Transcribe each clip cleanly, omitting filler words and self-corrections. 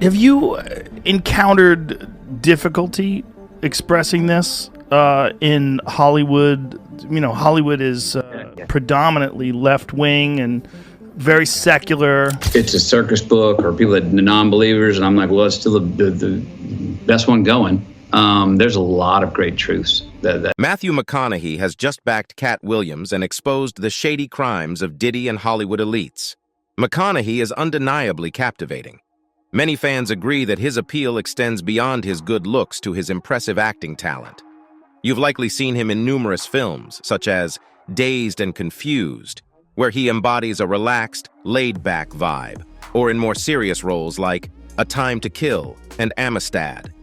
Have you encountered difficulty expressing this in Hollywood? You know, Hollywood is predominantly left wing and very secular. It's a circus book, or people that non-believers, and I'm like, well, it's still the best one going. There's a lot of great truths. Matthew McConaughey has just backed Katt Williams and exposed the shady crimes of Diddy and Hollywood elites. McConaughey is undeniably captivating. Many fans agree that his appeal extends beyond his good looks to his impressive acting talent. You've likely seen him in numerous films, such as Dazed and Confused, where he embodies a relaxed, laid-back vibe, or in more serious roles like A Time to Kill and Amistad.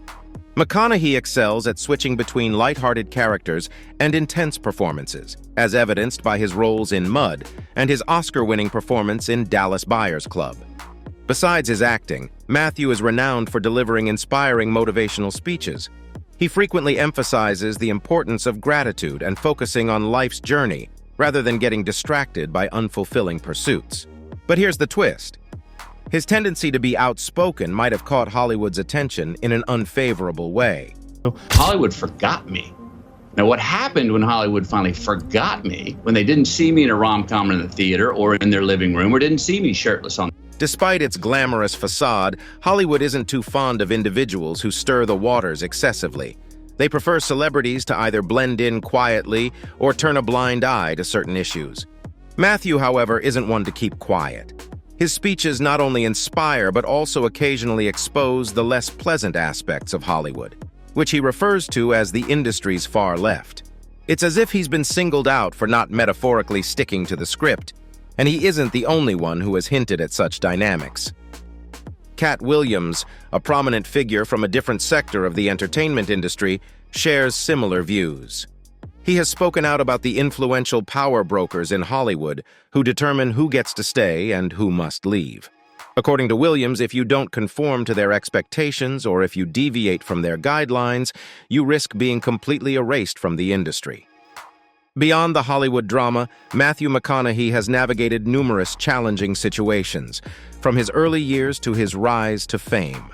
McConaughey excels at switching between lighthearted characters and intense performances, as evidenced by his roles in Mud and his Oscar-winning performance in Dallas Buyers Club. Besides his acting, Matthew is renowned for delivering inspiring motivational speeches. He frequently emphasizes the importance of gratitude and focusing on life's journey, rather than getting distracted by unfulfilling pursuits. But here's the twist. His tendency to be outspoken might have caught Hollywood's attention in an unfavorable way. Hollywood forgot me. Now, what happened when Hollywood finally forgot me, when they didn't see me in a rom-com in the theater or in their living room, or didn't see me shirtless on... Despite its glamorous facade, Hollywood isn't too fond of individuals who stir the waters excessively. They prefer celebrities to either blend in quietly or turn a blind eye to certain issues. Matthew, however, isn't one to keep quiet. His speeches not only inspire but also occasionally expose the less pleasant aspects of Hollywood, which he refers to as the industry's far left. It's as if he's been singled out for not metaphorically sticking to the script, and he isn't the only one who has hinted at such dynamics. Katt Williams, a prominent figure from a different sector of the entertainment industry, shares similar views. He has spoken out about the influential power brokers in Hollywood who determine who gets to stay and who must leave. According to Williams, if you don't conform to their expectations or if you deviate from their guidelines, you risk being completely erased from the industry. Beyond the Hollywood drama, Matthew McConaughey has navigated numerous challenging situations, from his early years to his rise to fame.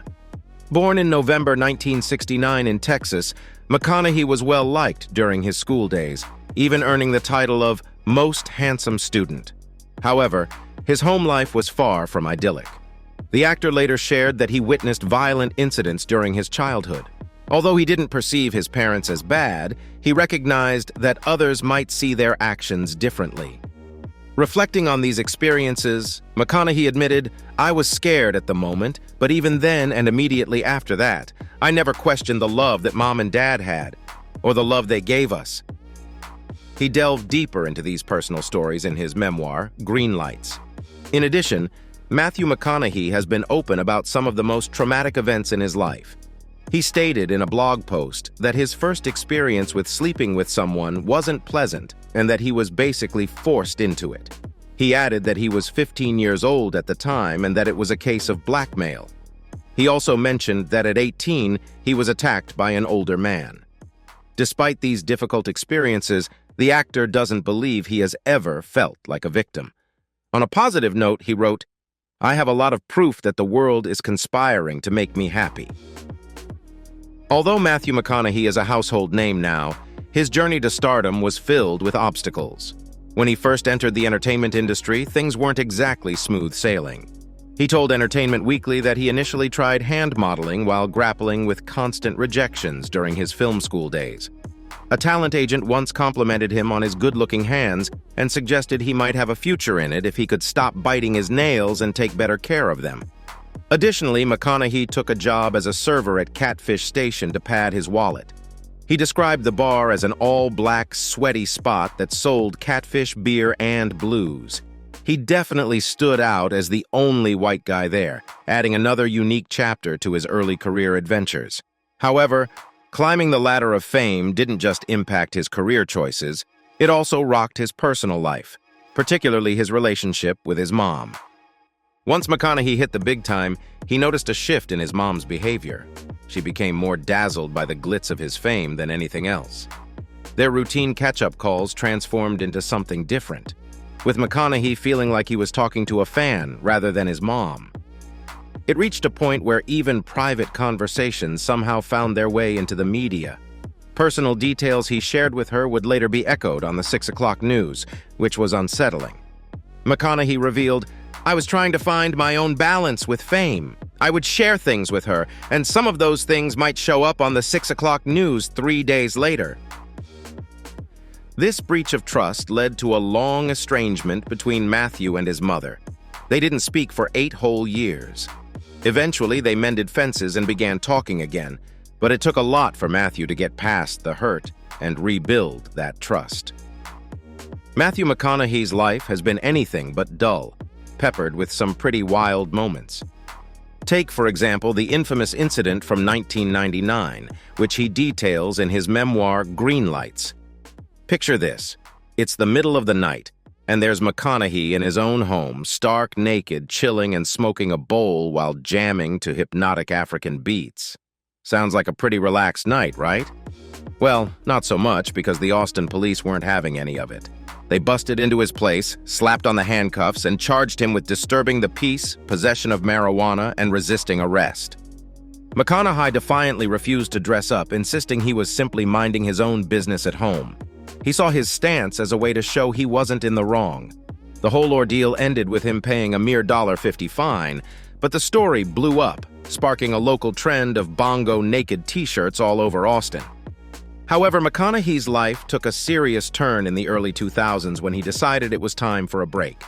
Born in November 1969 in Texas, McConaughey was well-liked during his school days, even earning the title of Most Handsome Student. However, his home life was far from idyllic. The actor later shared that he witnessed violent incidents during his childhood. Although he didn't perceive his parents as bad, he recognized that others might see their actions differently. Reflecting on these experiences, McConaughey admitted, "I was scared at the moment, but even then and immediately after that, I never questioned the love that Mom and Dad had, or the love they gave us." He delved deeper into these personal stories in his memoir, Green Lights. In addition, Matthew McConaughey has been open about some of the most traumatic events in his life. He stated in a blog post that his first experience with sleeping with someone wasn't pleasant and that he was basically forced into it. He added that he was 15 years old at the time and that it was a case of blackmail. He also mentioned that at 18, he was attacked by an older man. Despite these difficult experiences, the actor doesn't believe he has ever felt like a victim. On a positive note, he wrote, "I have a lot of proof that the world is conspiring to make me happy." Although Matthew McConaughey is a household name now, his journey to stardom was filled with obstacles. When he first entered the entertainment industry, things weren't exactly smooth sailing. He told Entertainment Weekly that he initially tried hand modeling while grappling with constant rejections during his film school days. A talent agent once complimented him on his good-looking hands and suggested he might have a future in it if he could stop biting his nails and take better care of them. Additionally, McConaughey took a job as a server at Catfish Station to pad his wallet. He described the bar as an all-black, sweaty spot that sold catfish, beer, and blues. He definitely stood out as the only white guy there, adding another unique chapter to his early career adventures. However, climbing the ladder of fame didn't just impact his career choices, it also rocked his personal life, particularly his relationship with his mom. Once McConaughey hit the big time, he noticed a shift in his mom's behavior. She became more dazzled by the glitz of his fame than anything else. Their routine catch-up calls transformed into something different, with McConaughey feeling like he was talking to a fan rather than his mom. It reached a point where even private conversations somehow found their way into the media. Personal details he shared with her would later be echoed on the 6 o'clock news, which was unsettling. McConaughey revealed, "I was trying to find my own balance with fame. I would share things with her, and some of those things might show up on the 6 o'clock news 3 days later." This breach of trust led to a long estrangement between Matthew and his mother. They didn't speak for 8 whole years. Eventually, they mended fences and began talking again, but it took a lot for Matthew to get past the hurt and rebuild that trust. Matthew McConaughey's life has been anything but dull, peppered with some pretty wild moments. Take, for example, the infamous incident from 1999, which he details in his memoir, Green Lights. Picture this. It's the middle of the night, and there's McConaughey in his own home, stark naked, chilling and smoking a bowl while jamming to hypnotic African beats. Sounds like a pretty relaxed night, right? Well, not so much, because the Austin police weren't having any of it. They busted into his place, slapped on the handcuffs, and charged him with disturbing the peace, possession of marijuana, and resisting arrest. McConaughey defiantly refused to dress up, insisting he was simply minding his own business at home. He saw his stance as a way to show he wasn't in the wrong. The whole ordeal ended with him paying a mere $1.50 fine, but the story blew up, sparking a local trend of bongo naked t-shirts all over Austin. However, McConaughey's life took a serious turn in the early 2000s when he decided it was time for a break.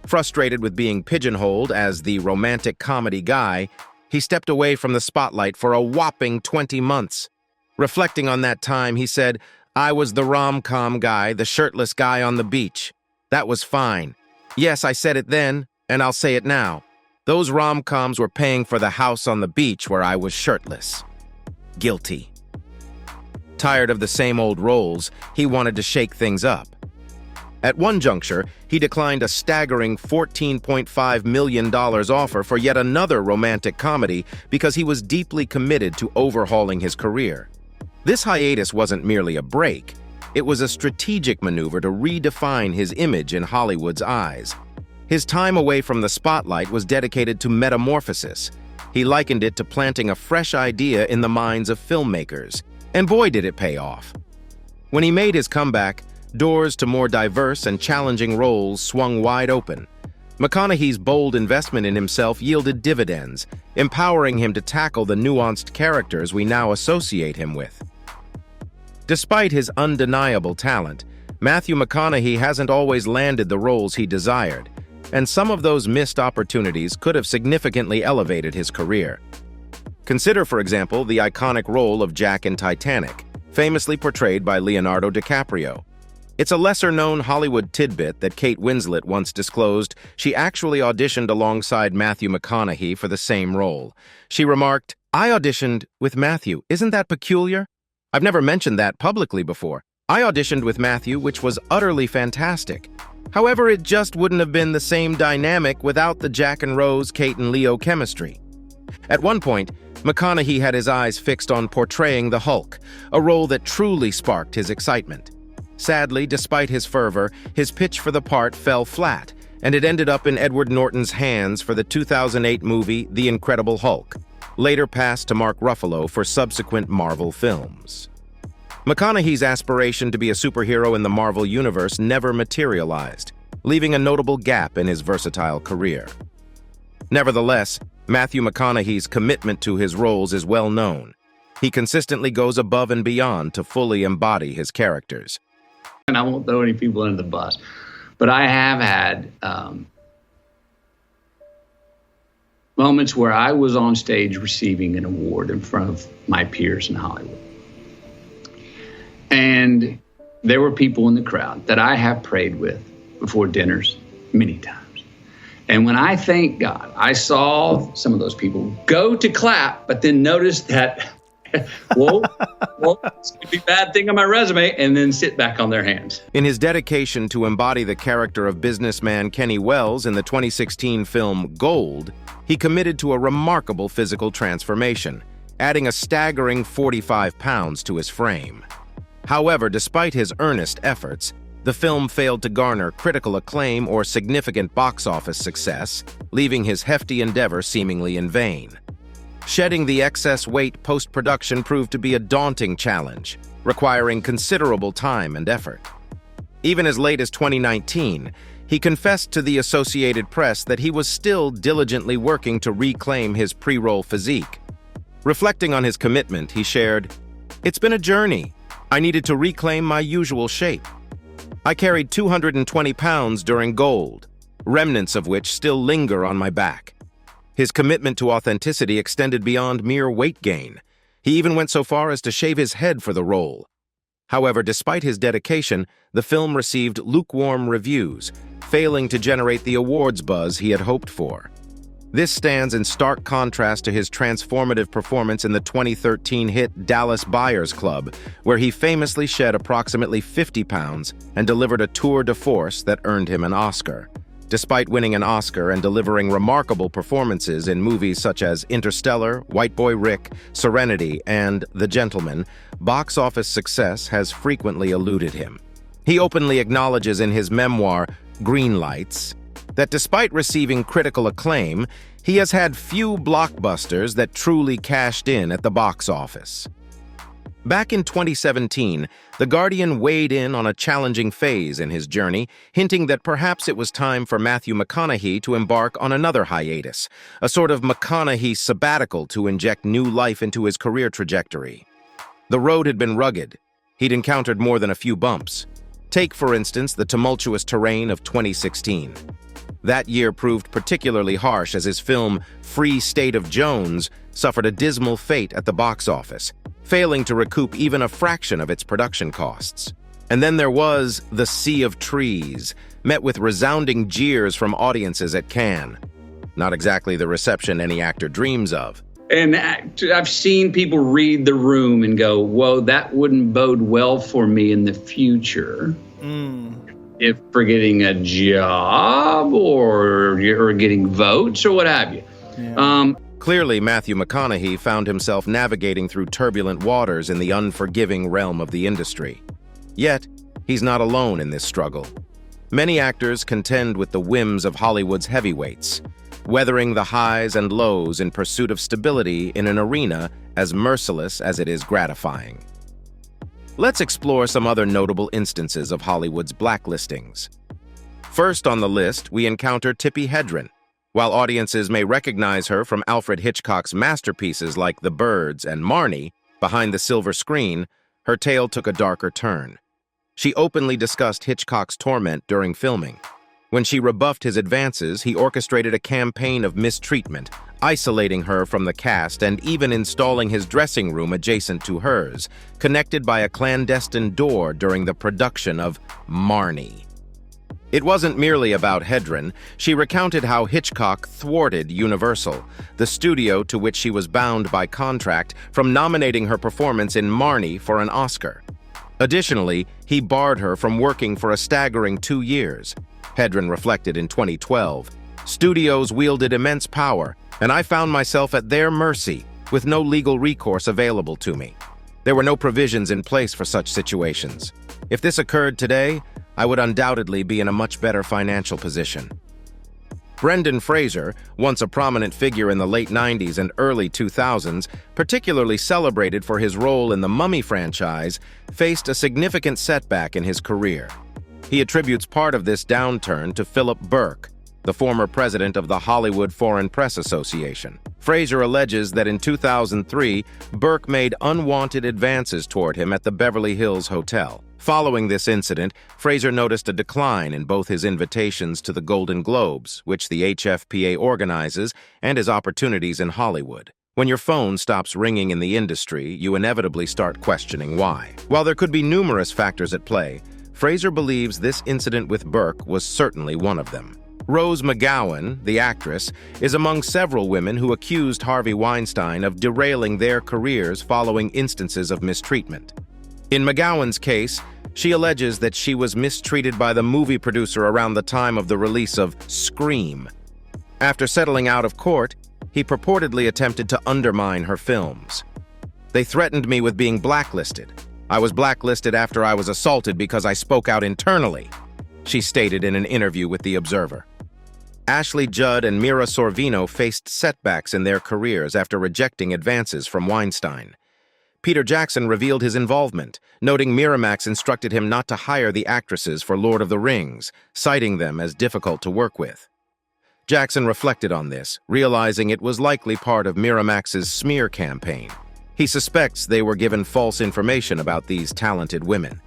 Frustrated with being pigeonholed as the romantic comedy guy, he stepped away from the spotlight for a whopping 20 months. Reflecting on that time, he said, "I was the rom-com guy, the shirtless guy on the beach. That was fine. Yes, I said it then, and I'll say it now. Those rom-coms were paying for the house on the beach where I was shirtless." Guilty. Tired of the same old roles, he wanted to shake things up. At one juncture, he declined a staggering $14.5 million offer for yet another romantic comedy because he was deeply committed to overhauling his career. This hiatus wasn't merely a break. It was a strategic maneuver to redefine his image in Hollywood's eyes. His time away from the spotlight was dedicated to metamorphosis. He likened it to planting a fresh idea in the minds of filmmakers. And boy, did it pay off. When he made his comeback, doors to more diverse and challenging roles swung wide open. McConaughey's bold investment in himself yielded dividends, empowering him to tackle the nuanced characters we now associate him with. Despite his undeniable talent, Matthew McConaughey hasn't always landed the roles he desired, and some of those missed opportunities could have significantly elevated his career. Consider, for example, the iconic role of Jack in Titanic, famously portrayed by Leonardo DiCaprio. It's a lesser-known Hollywood tidbit that Kate Winslet once disclosed she actually auditioned alongside Matthew McConaughey for the same role. She remarked, "I auditioned with Matthew. Isn't that peculiar? I've never mentioned that publicly before. I auditioned with Matthew, which was utterly fantastic. However, it just wouldn't have been the same dynamic without the Jack and Rose, Kate and Leo chemistry." At one point, McConaughey had his eyes fixed on portraying the Hulk, a role that truly sparked his excitement. Sadly, despite his fervor, his pitch for the part fell flat, and it ended up in Edward Norton's hands for the 2008 movie The Incredible Hulk, later passed to Mark Ruffalo for subsequent Marvel films. McConaughey's aspiration to be a superhero in the Marvel Universe never materialized, leaving a notable gap in his versatile career. Nevertheless, Matthew McConaughey's commitment to his roles is well known. He consistently goes above and beyond to fully embody his characters. And I won't throw any people under the bus, but I have had moments where I was on stage receiving an award in front of my peers in Hollywood. And there were people in the crowd that I have prayed with before dinners many times. And when I thank God, I saw some of those people go to clap, but then notice that, whoa, it's going to be a bad thing on my resume, and then sit back on their hands. In his dedication to embody the character of businessman Kenny Wells in the 2016 film Gold, he committed to a remarkable physical transformation, adding a staggering 45 pounds to his frame. However, despite his earnest efforts, The film failed to garner critical acclaim or significant box office success, leaving his hefty endeavor seemingly in vain. Shedding the excess weight post-production proved to be a daunting challenge, requiring considerable time and effort. Even as late as 2019, he confessed to the Associated Press that he was still diligently working to reclaim his pre-roll physique. Reflecting on his commitment, he shared, "It's been a journey. I needed to reclaim my usual shape. I carried 220 pounds during Gold, remnants of which still linger on my back." His commitment to authenticity extended beyond mere weight gain. He even went so far as to shave his head for the role. However, despite his dedication, the film received lukewarm reviews, failing to generate the awards buzz he had hoped for. This stands in stark contrast to his transformative performance in the 2013 hit Dallas Buyers Club, where he famously shed approximately 50 pounds and delivered a tour de force that earned him an Oscar. Despite winning an Oscar and delivering remarkable performances in movies such as Interstellar, White Boy Rick, Serenity, and The Gentleman, box office success has frequently eluded him. He openly acknowledges in his memoir, Green Lights, that despite receiving critical acclaim, he has had few blockbusters that truly cashed in at the box office. Back in 2017, The Guardian weighed in on a challenging phase in his journey, hinting that perhaps it was time for Matthew McConaughey to embark on another hiatus, a sort of McConaughey sabbatical to inject new life into his career trajectory. The road had been rugged. He'd encountered more than a few bumps. Take, for instance, the tumultuous terrain of 2016. That year proved particularly harsh as his film Free State of Jones suffered a dismal fate at the box office, failing to recoup even a fraction of its production costs. And then there was The Sea of Trees, met with resounding jeers from audiences at Cannes. Not exactly the reception any actor dreams of. And I've seen people read the room and go, whoa, that wouldn't bode well for me in the future. If for getting a job or getting votes or what have you. Yeah. Clearly, Matthew McConaughey found himself navigating through turbulent waters in the unforgiving realm of the industry. Yet, he's not alone in this struggle. Many actors contend with the whims of Hollywood's heavyweights, weathering the highs and lows in pursuit of stability in an arena as merciless as it is gratifying. Let's explore some other notable instances of Hollywood's blacklistings. First on the list, we encounter Tippi Hedren. While audiences may recognize her from Alfred Hitchcock's masterpieces like The Birds and Marnie, behind the silver screen, her tale took a darker turn. She openly discussed Hitchcock's torment during filming. When she rebuffed his advances, he orchestrated a campaign of mistreatment, isolating her from the cast and even installing his dressing room adjacent to hers, connected by a clandestine door during the production of Marnie. It wasn't merely about Hedren. She recounted how Hitchcock thwarted Universal, the studio to which she was bound by contract, from nominating her performance in Marnie for an Oscar. Additionally, he barred her from working for a staggering 2 years. Hedren reflected in 2012, "Studios wielded immense power, and I found myself at their mercy, with no legal recourse available to me. There were no provisions in place for such situations. If this occurred today, I would undoubtedly be in a much better financial position." Brendan Fraser, once a prominent figure in the late 90s and early 2000s, particularly celebrated for his role in the Mummy franchise, faced a significant setback in his career. He attributes part of this downturn to Philip Burke, the former president of the Hollywood Foreign Press Association. Fraser alleges that in 2003, Burke made unwanted advances toward him at the Beverly Hills Hotel. Following this incident, Fraser noticed a decline in both his invitations to the Golden Globes, which the HFPA organizes, and his opportunities in Hollywood. When your phone stops ringing in the industry, you inevitably start questioning why. While there could be numerous factors at play, Fraser believes this incident with Burke was certainly one of them. Rose McGowan, the actress, is among several women who accused Harvey Weinstein of derailing their careers following instances of mistreatment. In McGowan's case, she alleges that she was mistreated by the movie producer around the time of the release of Scream. After settling out of court, he purportedly attempted to undermine her films. "They threatened me with being blacklisted. I was blacklisted after I was assaulted because I spoke out internally, she stated in an interview with The Observer. Ashley Judd and Mira Sorvino faced setbacks in their careers after rejecting advances from Weinstein. Peter Jackson revealed his involvement, noting Miramax instructed him not to hire the actresses for Lord of the Rings, citing them as difficult to work with. Jackson reflected on this, realizing it was likely part of Miramax's smear campaign. He suspects they were given false information about these talented women.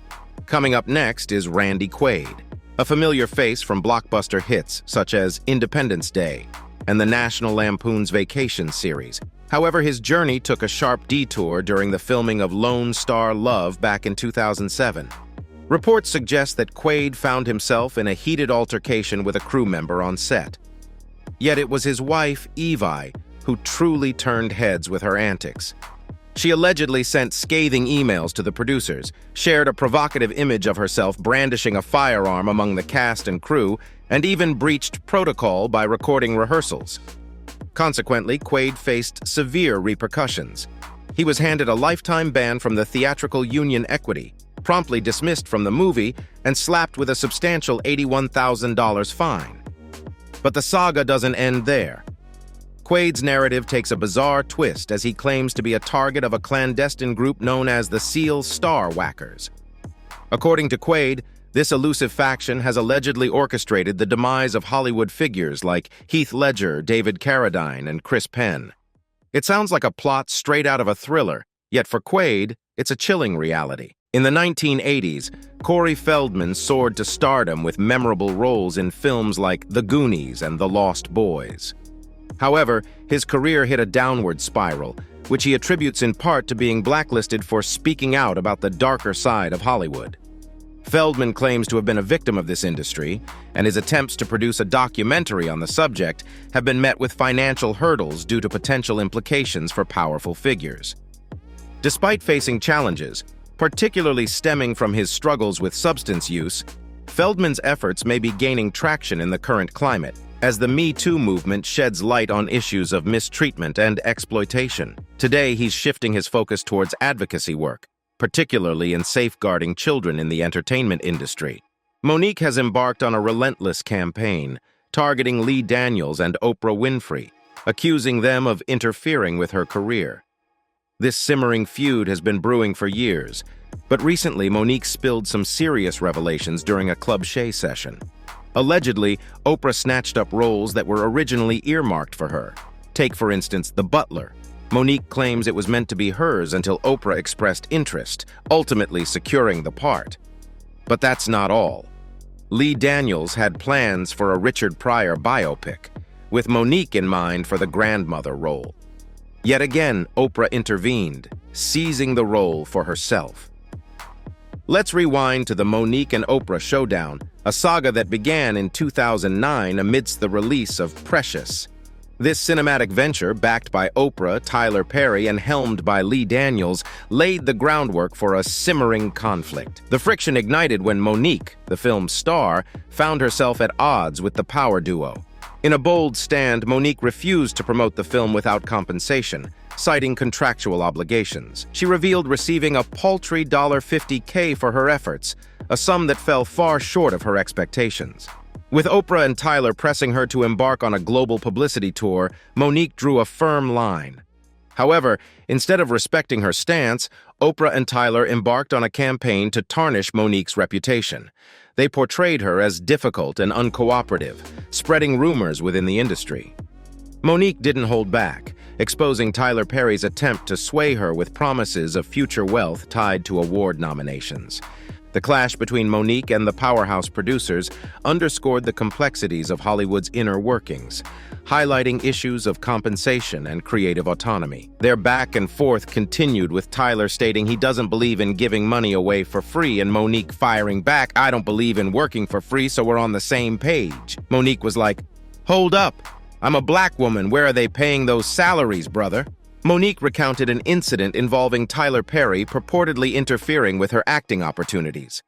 Coming up next is Randy Quaid, a familiar face from blockbuster hits such as Independence Day and the National Lampoon's Vacation series. However, his journey took a sharp detour during the filming of Lone Star Love back in 2007. Reports suggest that Quaid found himself in a heated altercation with a crew member on set. Yet it was his wife, Evie, who truly turned heads with her antics. She allegedly sent scathing emails to the producers, shared a provocative image of herself brandishing a firearm among the cast and crew, and even breached protocol by recording rehearsals. Consequently, Quaid faced severe repercussions. He was handed a lifetime ban from the Theatrical Union Equity, promptly dismissed from the movie, and slapped with a substantial $81,000 fine. But the saga doesn't end there. Quaid's narrative takes a bizarre twist as he claims to be a target of a clandestine group known as the SEAL Star Whackers. According to Quaid, this elusive faction has allegedly orchestrated the demise of Hollywood figures like Heath Ledger, David Carradine, and Chris Penn. It sounds like a plot straight out of a thriller, yet for Quaid, it's a chilling reality. In the 1980s, Corey Feldman soared to stardom with memorable roles in films like The Goonies and The Lost Boys. However, his career hit a downward spiral, which he attributes in part to being blacklisted for speaking out about the darker side of Hollywood. Feldman claims to have been a victim of this industry, and his attempts to produce a documentary on the subject have been met with financial hurdles due to potential implications for powerful figures. Despite facing challenges, particularly stemming from his struggles with substance use, Feldman's efforts may be gaining traction in the current climate, as the Me Too movement sheds light on issues of mistreatment and exploitation. Today, he's shifting his focus towards advocacy work, particularly in safeguarding children in the entertainment industry. Mo'Nique has embarked on a relentless campaign, targeting Lee Daniels and Oprah Winfrey, accusing them of interfering with her career. This simmering feud has been brewing for years, but recently Mo'Nique spilled some serious revelations during a Club Shay session. Allegedly, Oprah snatched up roles that were originally earmarked for her. Take, for instance, The Butler. Mo'Nique claims it was meant to be hers until Oprah expressed interest, ultimately securing the part. But that's not all. Lee Daniels had plans for a Richard Pryor biopic, with Mo'Nique in mind for the grandmother role. Yet again, Oprah intervened, seizing the role for herself. Let's rewind to the Mo'Nique and Oprah showdown, a saga that began in 2009 amidst the release of Precious. This cinematic venture, backed by Oprah, Tyler Perry, and helmed by Lee Daniels, laid the groundwork for a simmering conflict. The friction ignited when Mo'Nique, the film's star, found herself at odds with the power duo. In a bold stand, Mo'Nique refused to promote the film without compensation, citing contractual obligations. She revealed receiving a paltry $50K for her efforts, a sum that fell far short of her expectations. With Oprah and Tyler pressing her to embark on a global publicity tour, Mo'Nique drew a firm line. However, instead of respecting her stance, Oprah and Tyler embarked on a campaign to tarnish Mo'Nique's reputation. They portrayed her as difficult and uncooperative, spreading rumors within the industry. Mo'Nique didn't hold back, exposing Tyler Perry's attempt to sway her with promises of future wealth tied to award nominations. The clash between Mo'Nique and the powerhouse producers underscored the complexities of Hollywood's inner workings, highlighting issues of compensation and creative autonomy. Their back and forth continued, with Tyler stating he doesn't believe in giving money away for free, and Mo'Nique firing back, "I don't believe in working for free, so we're on the same page." Mo'Nique was like, "Hold up, I'm a black woman, where are they paying those salaries, brother?" Mo'Nique recounted an incident involving Tyler Perry purportedly interfering with her acting opportunities.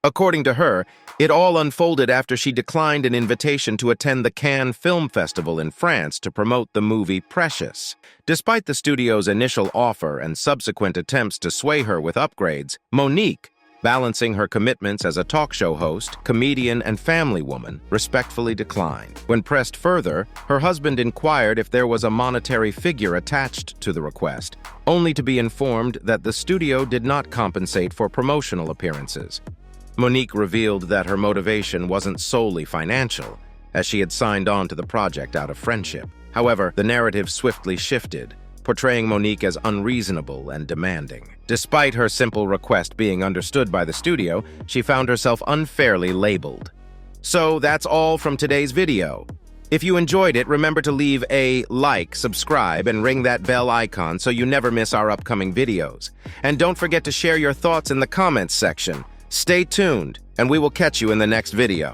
According to her, it all unfolded after she declined an invitation to attend the Cannes Film Festival in France to promote the movie Precious. Despite the studio's initial offer and subsequent attempts to sway her with upgrades, Monique, balancing her commitments as a talk show host, comedian, and family woman, respectfully declined. When pressed further, her husband inquired if there was a monetary figure attached to the request, only to be informed that the studio did not compensate for promotional appearances. Monique revealed that her motivation wasn't solely financial, as she had signed on to the project out of friendship. However, the narrative swiftly shifted, portraying Monique as unreasonable and demanding. Despite her simple request being understood by the studio, she found herself unfairly labeled. So that's all from today's video. If you enjoyed it, remember to leave a like, subscribe, and ring that bell icon so you never miss our upcoming videos. And don't forget to share your thoughts in the comments section. Stay tuned, and we will catch you in the next video.